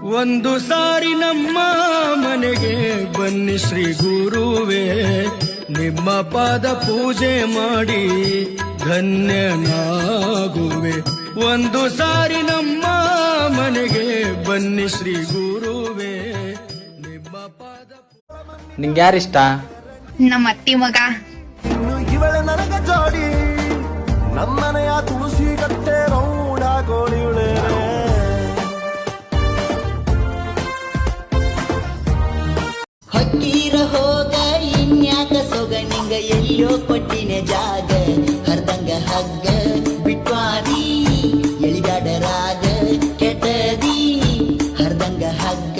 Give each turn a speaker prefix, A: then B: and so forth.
A: ಒಂದು ಸಾರಿ ನಮ್ಮ ಮನೆಗೆ ಬನ್ನಿ ಶ್ರೀ ಗುರುವೇ, ನಿಮ್ಮ ಪಾದ ಪೂಜೆ ಮಾಡಿ ಧನ್ಯನಾಗುವೆ. ಒಂದು ಸಾರಿ ನಮ್ಮ ಮನೆಗೆ ಬನ್ನಿ ಶ್ರೀ ಗುರುವೇ, ನಿಮ್ಮ ಪಾದ.
B: ನಿಂಗೆ ಯಾರಿಷ್ಟ?
C: ನಮ್ಮ ಅತ್ತಿ ಮಗ.
D: ಇವಳ ನನಗ ಜೋಡಿ, ನಮ್ಮನೆಯ ತುಳಸಿ ಕಟ್ಟೆ ರೌಡ ಗೋಳಿವಳೆ.
E: ಹಕ್ಕಿರ ಹೋಗ ಇನ್ಯಾಕ ಸೊಗ, ನಿಂಗ ಎಲ್ಲೋ ಕೊಟ್ಟಿನ ಜಾಗ. ಹರ್ದಂಗ ಹಗ್ಗ ಬಿಟ್ವಾದಿ ಎಳಿಗಾಡ ರಾಗ ಕೆಟ್ಟದಿ. ಹರ್ದಂಗ ಹಗ್ಗ